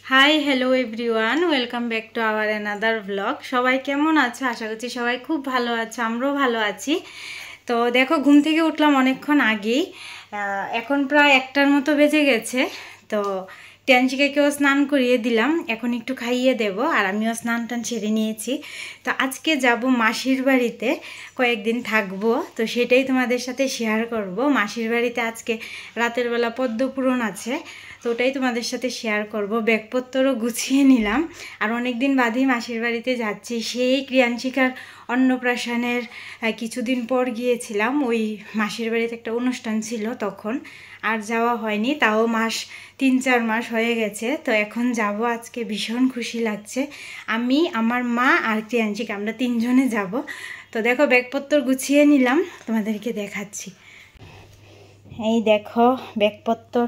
Hi hello everyone, welcome back to our another blog. সবাই কেমন আছো? আশা করছি সবাই খুব ভালো আছে, আমরাও ভালো আছি। তো দেখো, ঘুম থেকে উঠলাম অনেকক্ষণ আগেই, এখন প্রায় 1টার মতো বেজে গেছে। তো টিয়ানচিকাকেও স্নান করিয়ে দিলাম, এখন একটু খাইয়ে দেব, আর আমিও স্নান টান সেরে নিয়েছি। তো আজকে যাব মাসির বাড়িতে, কয়েকদিন থাকবো, তো সেটাই তোমাদের সাথে শেয়ার করব। মাসির বাড়িতে আজকে রাতের বেলা পদ্মপুরণ আছে, তো ওটাই তোমাদের সাথে শেয়ার করব। ব্যাগপত্রও গুছিয়ে নিলাম, আর অনেক দিন বাদেই মাসির বাড়িতে যাচ্ছি। সেই ক্রিয়াঞ্চিকার অন্নপ্রাশনের কিছুদিন পর গিয়েছিলাম, ওই মাসির বাড়িতে একটা অনুষ্ঠান ছিল, তখন আর যাওয়া হয়নি। তাও 3-4 মাস হয়ে গেছে। তো এখন যাব, আজকে ভীষণ খুশি লাগছে। আমি, আমার মা আর ক্রিয়াঞ্চিকা, আমরা 3 জনে যাব। তো দেখো, ব্যাগপত্র গুছিয়ে নিলাম, তোমাদেরকে দেখাচ্ছি। এই দেখো, ব্যাগপত্র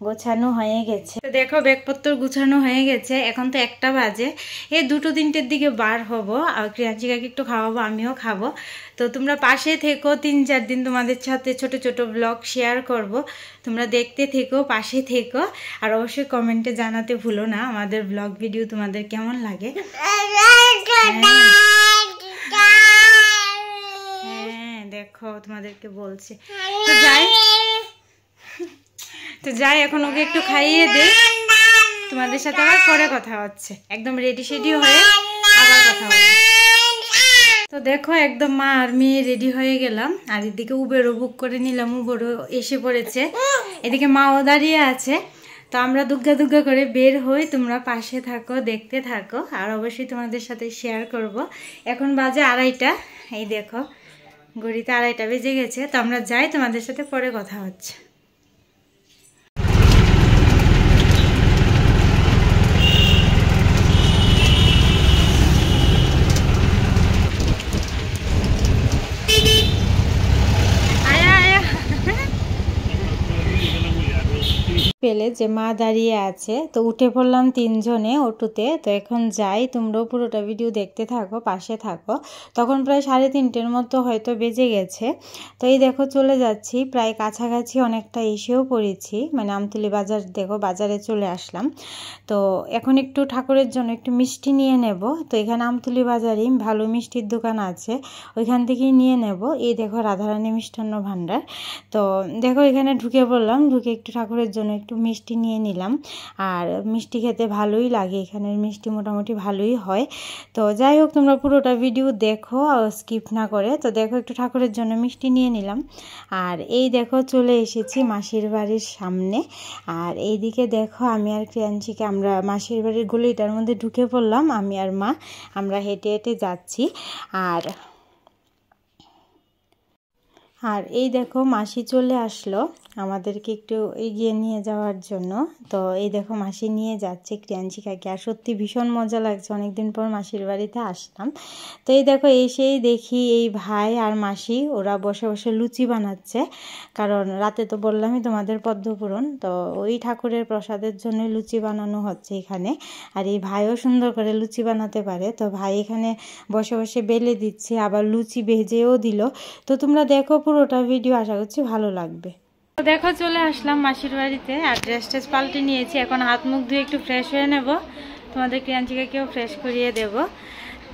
গোছানো হয়ে গেছে। তো দেখো, ব্যাগপত্র গুছানো হয়ে গেছে। এখন তো 1টা বাজে, এই 2-3টের দিকে বার হব, আর ক্রিয়াঞ্চিকাকে একটু খাওয়াবো, আমিও খাবো। তো তোমরা পাশে থেকো, 3-4 দিন তোমাদের সাথে ছোট ছোট ব্লগ শেয়ার করব, তোমরা দেখতে থেকো, পাশে থেকো। আর অবশ্যই কমেন্টে জানাতে ভুলো না আমাদের ব্লগ ভিডিও তোমাদের কেমন লাগে। হ্যাঁ দেখো, তোমাদেরকে বলছে। তো যাই এখন ওকে একটু খাইয়ে দেই, তোমাদের সাথে আবার পরে কথা হচ্ছে। একদম রেডি সেডি হয়ে আবার কথা হবে। তো দেখো, একদম মা আর মেয়ে রেডি হয়ে গেলাম, আর এদিকে উবেরও বুক করে নিলাম, উবেরও এসে পড়েছে। এদিকে মাও দাঁড়িয়ে আছে। তো আমরা দুগ্গা দুগ্গা করে বের হই, তোমরা পাশে থাকো, দেখতে থাকো, আর অবশ্যই তোমাদের সাথে শেয়ার করব। এখন বাজে 2:30, এই দেখো ঘড়িতে 2:30 বেজে গেছে। তো আমরা যাই, তোমাদের সাথে পরে কথা হচ্ছে। পেলে যে মা দাঁড়িয়ে আছে, তো উঠে পড়লাম 3 জনে অটোতে। তো এখন যাই, তোমরাও পুরোটা ভিডিও দেখতে থাকো, পাশে থাকো। তখন প্রায় 3:30 মতো হয়তো বেজে গেছে। তো এই দেখো চলে যাচ্ছি, প্রায় কাছাকাছি অনেকটা এসেও পড়েছি, মানে আমতলী বাজার, দেখো বাজারে চলে আসলাম। তো এখন একটু ঠাকুরের জন্য একটু মিষ্টি নিয়ে নেব। তো এখানে আমতলী বাজারেই ভালো মিষ্টির দোকান আছে, ওইখান থেকেই নিয়ে নেব। এই দেখো রাধারানী মিষ্টান্ন ভাণ্ডার। তো দেখো এখানে ঢুকে পড়লাম, ঢুকে একটু ঠাকুরের জন্য একটু মিষ্টি নিয়ে নিলাম। আর মিষ্টি খেতে ভালোই লাগে, এখানের মিষ্টি মোটামুটি ভালোই হয়। তো যাই হোক, তোমরা পুরোটা ভিডিও দেখো, স্কিপ না করে। তো দেখো, একটু ঠাকুরের জন্য মিষ্টি নিয়ে নিলাম। আর এই দেখো চলে এসেছি মাসির বাড়ির সামনে। আর এইদিকে দেখো, আমি আর ক্রিয়াঞ্চিকা আমরা মাসির বাড়ির গলিটার মধ্যে ঢুকে পড়লাম, আমি আর মা, আমরা হেঁটে হেঁটে যাচ্ছি। আর এই দেখো মাসি চলে আসলো আমাদেরকে একটু এগিয়ে নিয়ে যাওয়ার জন্য। তো এই দেখো মাসি নিয়ে যাচ্ছে ক্রিয়াঞ্চিকাকে, আর সত্যি ভীষণ মজা লাগছে, অনেকদিন পর মাসির বাড়িতে আসলাম। তো এই দেখো এসেই দেখি এই ভাই আর মাসি ওরা বসে বসে লুচি বানাচ্ছে, কারণ রাতে তো বললামই তোমাদের পদ্মপুরণ, তো ওই ঠাকুরের প্রসাদের জন্য লুচি বানানো হচ্ছে এখানে। আর এই ভাইও সুন্দর করে লুচি বানাতে পারে, তো ভাই এখানে বসে বসে বেলে দিচ্ছে, আবার লুচি ভেজেও দিল। তো তোমরা দেখো পুরোটা ভিডিও, আশা করছি ভালো লাগবে। তো দেখো চলে আসলাম মাসির বাড়িতে, আর ড্রেস ট্রেস পাল্টে নিয়েছি, এখন হাত মুখ ধুয়ে একটু ফ্রেশ হয়ে নেব, তোমাদের ক্রিয়াঞ্চিকাকেও ফ্রেশ করিয়ে দেব।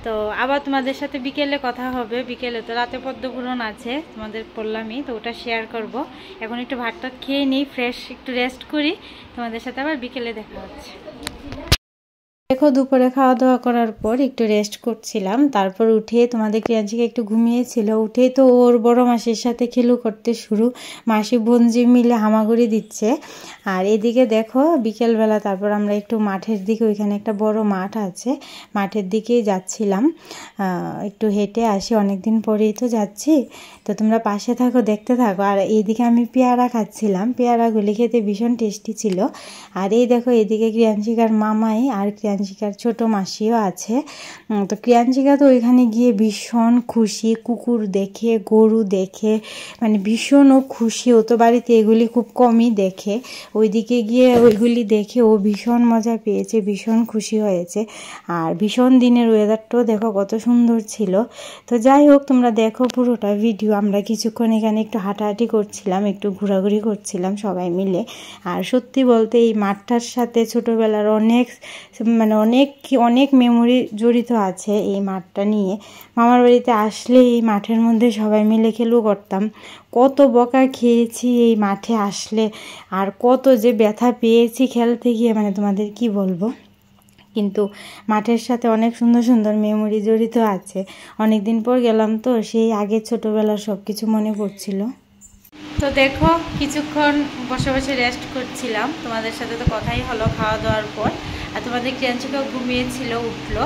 তো আবার তোমাদের সাথে বিকেলে কথা হবে। বিকেলে তো রাতে পদ্মপুরণ আছে, তোমাদের বললামই, তো ওটা শেয়ার করব। এখন একটু ভাতটা খেয়ে নিই, ফ্রেশ একটু রেস্ট করি, তোমাদের সাথে আবার বিকেলে দেখা হচ্ছে। দেখো দুপুরে খাওয়া দাওয়া করার পর একটু রেস্ট করছিলাম, তারপর উঠে তোমাদের ক্রিয়াঞ্চিকা একটু ঘুমিয়েছিল, উঠে তো ওর বড় মাসির সাথে খেলু করতে শুরু, মাসি বোনজি মিলে হামাগুড়ি দিচ্ছে। আর এদিকে দেখো বিকেলবেলা তারপর আমরা একটু মাঠের দিকে, ওইখানে একটা বড় মাঠ আছে, মাঠের দিকেই যাচ্ছিলাম, একটু হেঁটে আসি, অনেকদিন পরেই তো যাচ্ছি। তো তোমরা পাশে থাকো, দেখতে থাকো। আর এইদিকে আমি পেয়ারা খাচ্ছিলাম, পেয়ারাগুলি খেতে ভীষণ টেস্টি ছিল। আর এই দেখো এদিকে ক্রিয়াঞ্চিকার মামাই আর ক্রিয়াঞ্চিকার ছোট মাসিও আছে। তো ক্রিয়াঞ্চিকা তো ওইখানে গিয়ে ভীষণ খুশি, কুকুর দেখে, গরু দেখে, মানে ভীষণ খুশি। ও তো বাড়িতে এগুলি খুব কমই দেখে, ওইদিকে গিয়ে ওইগুলি দেখে ও ভীষণ মজা পেয়েছে, ভীষণ খুশি হয়েছে। আর ভীষণ দিনের ওয়েদারটাও দেখো কত সুন্দর ছিল। তো যাই হোক, তোমরা দেখো পুরোটা ভিডিও। আমরা কিছুক্ষণ এখানে একটু হাঁটাহাঁটি করছিলাম, একটু ঘোরাঘুরি করছিলাম সবাই মিলে। আর সত্যি বলতে এই মাঠটার সাথে ছোটোবেলার অনেক মেমোরি জড়িত আছে এই মাঠটা নিয়ে। মামার বাড়িতে আসলে এই মাঠের মধ্যে সবাই মিলে খেলু করতাম, কত বকা খেয়েছি এই মাঠে আসলে, আর কত যে ব্যথা পেয়েছি খেলতে গিয়ে, মানে তোমাদের কি বলবো। কিন্তু মাঠের সাথে অনেক সুন্দর সুন্দর মেমোরি জড়িত আছে। অনেক দিন পর গেলাম তো, সেই আগের ছোটোবেলার সব কিছু মনে পড়ছিল। তো দেখো কিছুক্ষণ বসে বসে রেস্ট করছিলাম, তোমাদের সাথে তো কথাই হলো খাওয়া দাওয়ার পর। আর তোমাদের ক্রিয়াঞ্চিকাও ঘুমিয়েছিল, উঠলো।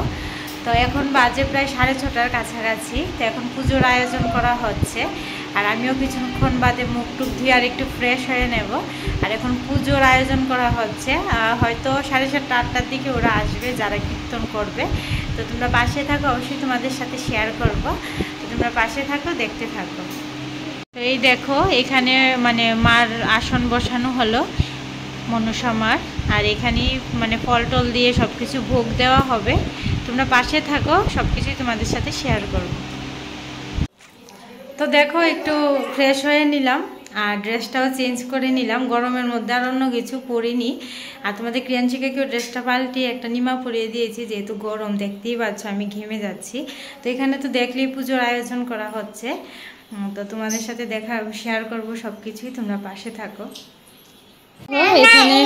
তো এখন বাজে প্রায় 6:30টার কাছাকাছি। তো এখন পুজোর আয়োজন করা হচ্ছে, আর আমিও কিছুক্ষণ বাদে মুখ টুক ধুয়ে আর একটু ফ্রেশ হয়ে নেব। আর এখন পুজোর আয়োজন করা হচ্ছে, হয়তো 7:30-8টার দিকে ওরা আসবে যারা কীর্তন করবে। তো তোমরা পাশে থাকো, অবশ্যই তোমাদের সাথে শেয়ার করবো। তো তোমরা পাশে থাকো, দেখতে থাকো। তো এই দেখো এখানে মানে মার আসন বসানো হলো, মনসা মার। আর এখানেই মানে ফল টল দিয়ে সব কিছু ভোগ দেওয়া হবে। তোমরা পাশে থাকো, সব কিছুই তোমাদের সাথে শেয়ার করব। তো দেখো একটু ফ্রেশ হয়ে নিলাম, আর ড্রেসটাও চেঞ্জ করে নিলাম। গরমের মধ্যে আর অন্য কিছু পরিনি। আর তোমাদের ক্রিয়াঞ্চিকাকেও ড্রেসটা পাল্টিয়ে একটা নিমা পরিয়ে দিয়েছি, যেহেতু গরম, দেখতেই পাচ্ছ আমি ঘেমে যাচ্ছি। তো এখানে তো দেখলেই পুজোর আয়োজন করা হচ্ছে। তো তোমাদের সাথে শেয়ার করব সব কিছুই, তোমরা পাশে থাকো। এখানে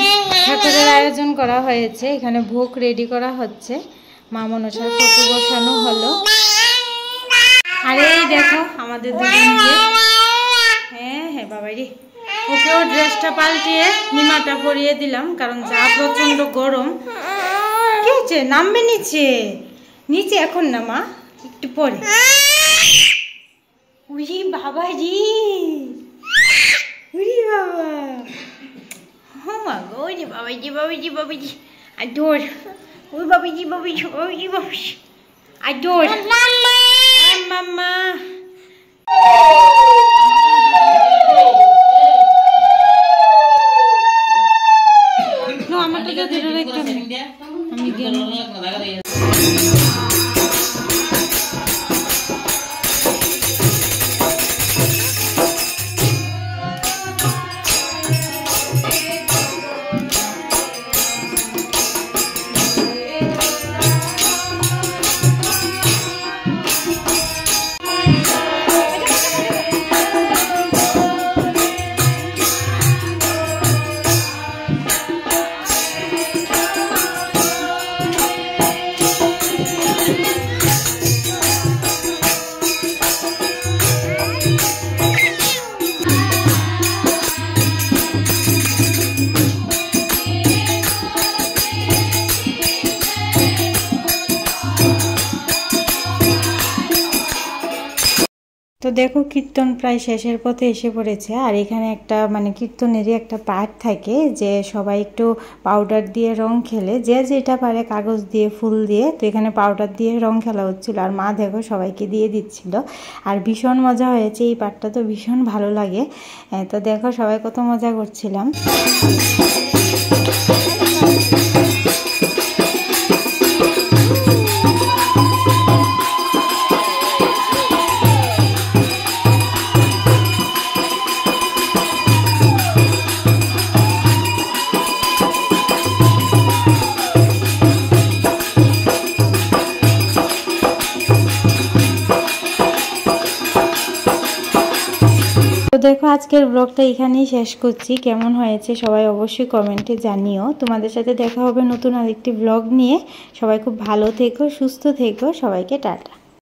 ঠাকুরের আয়োজন করা হয়েছে, এখানে ভোগ রেডি করা হচ্ছে। মা মনসার ফটো বসানো হলো। আর এই দেখো আমাদের দুজনকে, হ্যাঁ বাবারি, ওকেও ড্রেসটা পাল্টিয়ে নিমাটা পরিয়ে দিলাম, কারণ যা প্রচন্ড গরম। কি হচ্ছে, নামবে নিচে? নিচে এখন না মা, একটু পরে। উরি বাবাজি, উরি বাবা, ও মা গো, ওরে বাবাজি বাবাজি বাবাজি, আদর, ওই বাবাজি বাবাজি বাবাজি বাবাজি, আদর মাম্মা। আমারটা আমি তো দেখো কীর্তন প্রায় শেষের পথে এসে পড়েছে। আর এখানে একটা মানে কীর্তনেরই একটা পার্ট থাকে, যে সবাই একটু পাউডার দিয়ে রং খেলে, যে যেটা পারে, কাগজ দিয়ে, ফুল দিয়ে। তো এখানে পাউডার দিয়ে রং খেলা হচ্ছিল, আর মা দেখো সবাইকে দিয়ে দিচ্ছিল। আর ভীষণ মজা হয়েছে, এই পার্টটা তো ভীষণ ভালো লাগে। তো দেখো সবাই কত মজা করছিলাম। তো দেখো আজকের ব্লগটা এখানেই শেষ করছি। কেমন হয়েছে সবাই অবশ্যই কমেন্টে জানিও। তোমাদের সাথে দেখা হবে নতুন আরেকটি ব্লগ নিয়ে। সবাই খুব ভালো থেকো, সুস্থ থেকো, সবাইকে টাটা।